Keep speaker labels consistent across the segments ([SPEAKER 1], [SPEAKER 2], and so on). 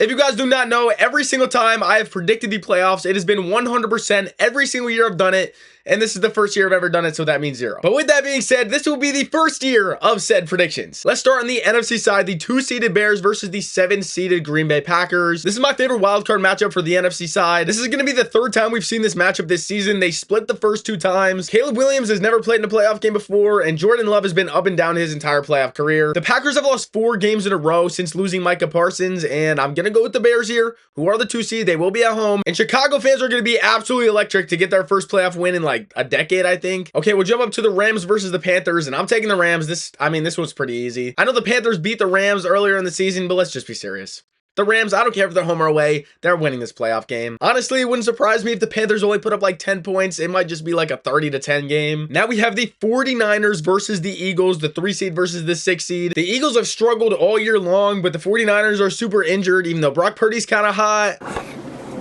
[SPEAKER 1] If you guys do not know, every single time I have predicted the playoffs, it has been 100% every single year I've done it. And this is the first year I've ever done it, so that means 0. But with that being said, this will be the first year of said predictions. Let's start on the NFC side, the 2-seeded Bears versus the 7-seeded Green Bay Packers. This is my favorite wildcard matchup for the NFC side. This is going to be the third time we've seen this matchup this season. They split the first 2 times. Caleb Williams has never played in a playoff game before, and Jordan Love has been up and down his entire playoff career. The Packers have lost 4 games in a row since losing Micah Parsons, and I'm going to go with the Bears here, who are the 2 seed. They will be at home, and Chicago fans are going to be absolutely electric to get their first playoff win in like a decade, I think. Okay, we'll jump up to the Rams versus the Panthers, and I'm taking the Rams. This one's pretty easy. I know the Panthers beat the Rams earlier in the season, but let's just be serious. The Rams, I don't care if they're home or away, they're winning this playoff game. Honestly, it wouldn't surprise me if the Panthers only put up like 10 points. It might just be like a 30-10 game. Now we have the 49ers versus the Eagles, the 3 seed versus the 6 seed. The Eagles have struggled all year long, but the 49ers are super injured, even though Brock Purdy's kind of hot.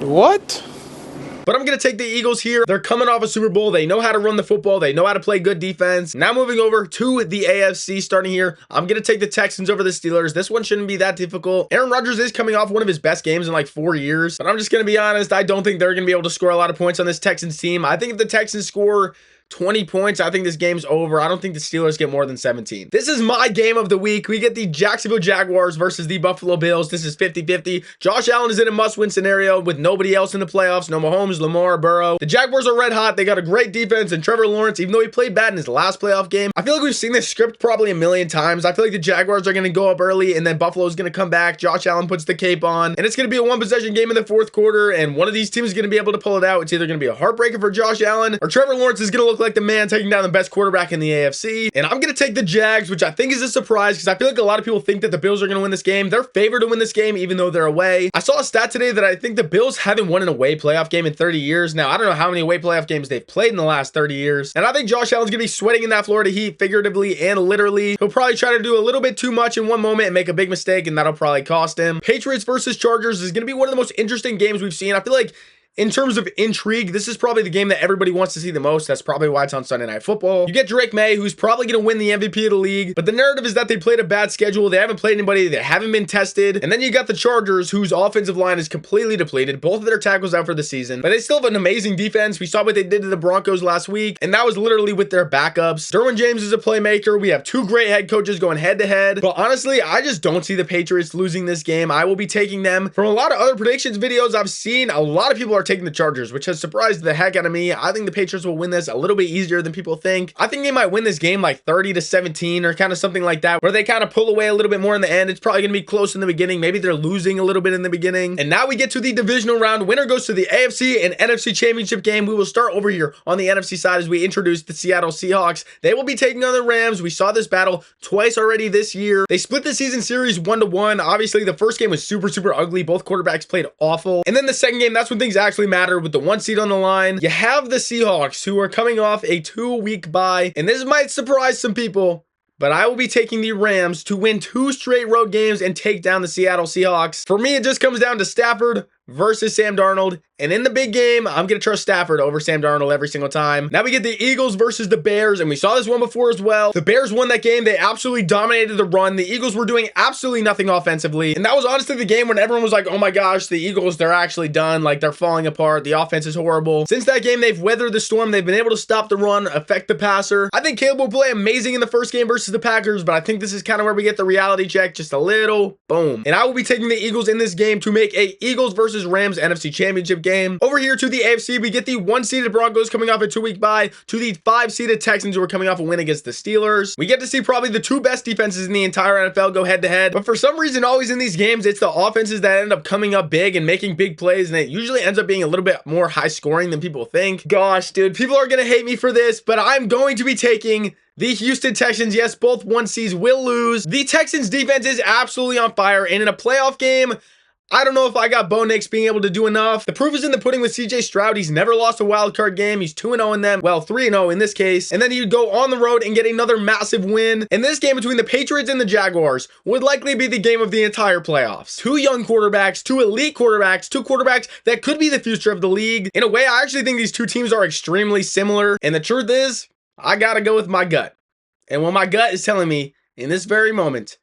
[SPEAKER 2] What?
[SPEAKER 1] But I'm going to take the Eagles here. They're coming off a Super Bowl. They know how to run the football. They know how to play good defense. Now moving over to the AFC, starting here, I'm going to take the Texans over the Steelers. This one shouldn't be that difficult. Aaron Rodgers is coming off one of his best games in like 4 years. But I'm just going to be honest, I don't think they're going to be able to score a lot of points on this Texans team. I think if the Texans score 20 points, I think this game's over. I don't think the Steelers get more than 17. This is my game of the week. We get the Jacksonville Jaguars versus the Buffalo Bills. This is 50-50. Josh Allen is in a must-win scenario with nobody else in the playoffs. No Mahomes, Lamar, Burrow. The Jaguars are red hot. They got a great defense, and Trevor Lawrence, even though he played bad in his last playoff game, I feel like we've seen this script probably a million times. I feel like the Jaguars are going to go up early, and then Buffalo's going to come back. Josh Allen puts the cape on, and it's going to be a one-possession game in the 4th quarter, and one of these teams is going to be able to pull it out. It's either going to be a heartbreaker for Josh Allen, or Trevor Lawrence is going to look like the man taking down the best quarterback in the AFC. And I'm going to take the Jags, which I think is a surprise because I feel like a lot of people think that the Bills are going to win this game. They're favored to win this game even though they're away. I saw a stat today that I think the Bills haven't won an away playoff game in 30 years. Now, I don't know how many away playoff games they've played in the last 30 years. And I think Josh Allen's going to be sweating in that Florida heat, figuratively and literally. He'll probably try to do a little bit too much in one moment and make a big mistake, and that'll probably cost him. Patriots versus Chargers is going to be one of the most interesting games we've seen. I feel like in terms of intrigue, this is probably the game that everybody wants to see the most. That's probably why it's on Sunday Night Football. You get Maye, who's probably going to win the MVP of the league, but the narrative is that they played a bad schedule. They haven't played anybody. They haven't been tested. And then you got the Chargers, whose offensive line is completely depleted. Both of their tackles out for the season, but they still have an amazing defense. We saw what they did to the Broncos last week, and that was literally with their backups. Derwin James is a playmaker. We have 2 great head coaches going head-to-head, but honestly, I just don't see the Patriots losing this game. I will be taking them. From a lot of other predictions videos I've seen, a lot of people are taking the Chargers, which has surprised the heck out of me. I think the Patriots will win this a little bit easier than people think. I think they might win this game like 30-17 or kind of something like that, where they kind of pull away a little bit more in the end. It's probably going to be close in the beginning. Maybe they're losing a little bit in the beginning. And now we get to the divisional round. Winner goes to the AFC and NFC championship game. We will start over here on the NFC side as we introduce the Seattle Seahawks. They will be taking on the Rams. We saw this battle twice already this year. They split the season series 1-1. Obviously, the first game was super ugly. Both quarterbacks played awful. And then the second game, that's when things actually matter with the 1 seed on the line. You have the Seahawks, who are coming off a 2-week bye, and this might surprise some people, but I will be taking the Rams to win 2 straight road games and take down the Seattle Seahawks. For me, it just comes down to Stafford versus Sam Darnold. And in the big game, I'm going to trust Stafford over Sam Darnold every single time. Now we get the Eagles versus the Bears, and we saw this one before as well. The Bears won that game. They absolutely dominated the run. The Eagles were doing absolutely nothing offensively. And that was honestly the game when everyone was like, oh my gosh, the Eagles, they're actually done. Like, they're falling apart. The offense is horrible. Since that game, they've weathered the storm. They've been able to stop the run, affect the passer. I think Caleb will play amazing in the first game versus the Packers, but I think this is kind of where we get the reality check. Just a little boom. And I will be taking the Eagles in this game to make a Eagles versus Rams NFC Championship game. Over here to the AFC, we get the 1-seeded Broncos coming off a 2-week bye to the 5-seeded Texans, who are coming off a win against the Steelers. We get to see probably the 2 best defenses in the entire NFL go head-to-head, but for some reason, always in these games, it's the offenses that end up coming up big and making big plays, and it usually ends up being a little bit more high-scoring than people think. Gosh, dude, people are going to hate me for this, but I'm going to be taking the Houston Texans. Yes, both 1 seeds will lose. The Texans defense is absolutely on fire, and in a playoff game, I don't know if I got Bo Nix being able to do enough. The proof is in the pudding with CJ Stroud. He's never lost a wild card game. He's 2-0 in them. Well, 3-0 in this case. And then he'd go on the road and get another massive win. And this game between the Patriots and the Jaguars would likely be the game of the entire playoffs. 2 young quarterbacks, 2 elite quarterbacks, 2 quarterbacks that could be the future of the league. In a way, I actually think these 2 teams are extremely similar. And the truth is, I gotta go with my gut. And what my gut is telling me in this very moment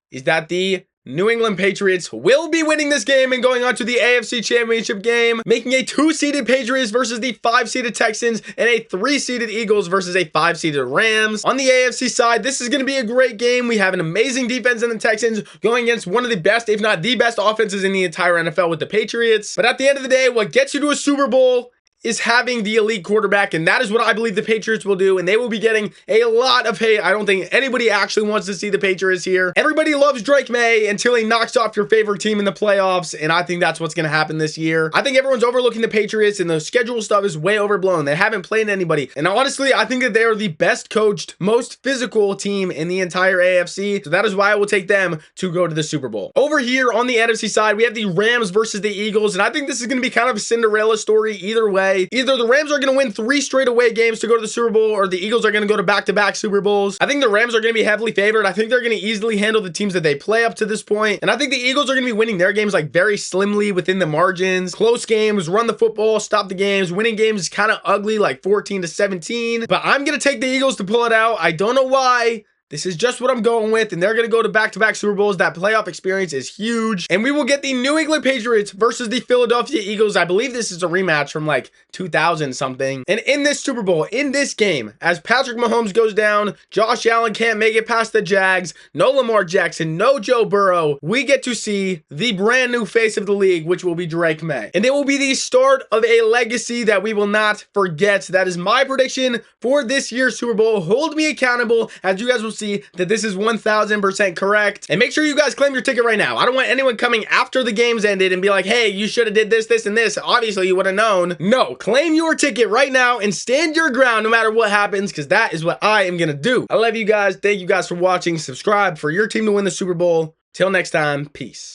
[SPEAKER 1] is that the New England Patriots will be winning this game and going on to the AFC Championship game, making a 2-seeded Patriots versus the 5-seeded Texans and a 3-seeded Eagles versus a 5-seeded Rams. On the AFC side, this is going to be a great game. We have an amazing defense in the Texans going against one of the best, if not the best offenses in the entire NFL with the Patriots. But at the end of the day, what gets you to a Super Bowl is having the elite quarterback, and that is what I believe the Patriots will do, and they will be getting a lot of hate. I don't think anybody actually wants to see the Patriots here. Everybody loves Drake Maye until he knocks off your favorite team in the playoffs, and I think that's what's going to happen this year. I think everyone's overlooking the Patriots, and the schedule stuff is way overblown. They haven't played anybody, and honestly, I think that they are the best coached, most physical team in the entire AFC, so that is why I will take them to go to the Super Bowl. Over here on the NFC side, we have the Rams versus the Eagles, and I think this is going to be kind of a Cinderella story either way. Either the Rams are going to win 3 straight away games to go to the Super Bowl, or the Eagles are going to go to back-to-back Super Bowls. I think the Rams are going to be heavily favored. I think they're going to easily handle the teams that they play up to this point. And I think the Eagles are going to be winning their games like very slimly within the margins. Close games, run the football, stop the games. Winning games is kind of ugly, like 14-17. But I'm going to take the Eagles to pull it out. I don't know why. This is just what I'm going with, and they're going to go to back-to-back Super Bowls. That playoff experience is huge. And we will get the New England Patriots versus the Philadelphia Eagles. I believe this is a rematch from like 2000 something. And in this Super Bowl, in this game, as Patrick Mahomes goes down, Josh Allen can't make it past the Jags, no Lamar Jackson, no Joe Burrow, we get to see the brand new face of the league, which will be Drake Maye. And it will be the start of a legacy that we will not forget. That is my prediction for this year's Super Bowl. Hold me accountable, as you guys will see that this is 1000% correct. And make sure you guys claim your ticket right now. I don't want anyone coming after the game's ended and be like, hey, you should have did this, this, and this. Obviously, you would have known. No, claim your ticket right now and stand your ground no matter what happens, because that is what I am going to do. I love you guys. Thank you guys for watching. Subscribe for your team to win the Super Bowl. Till next time, peace.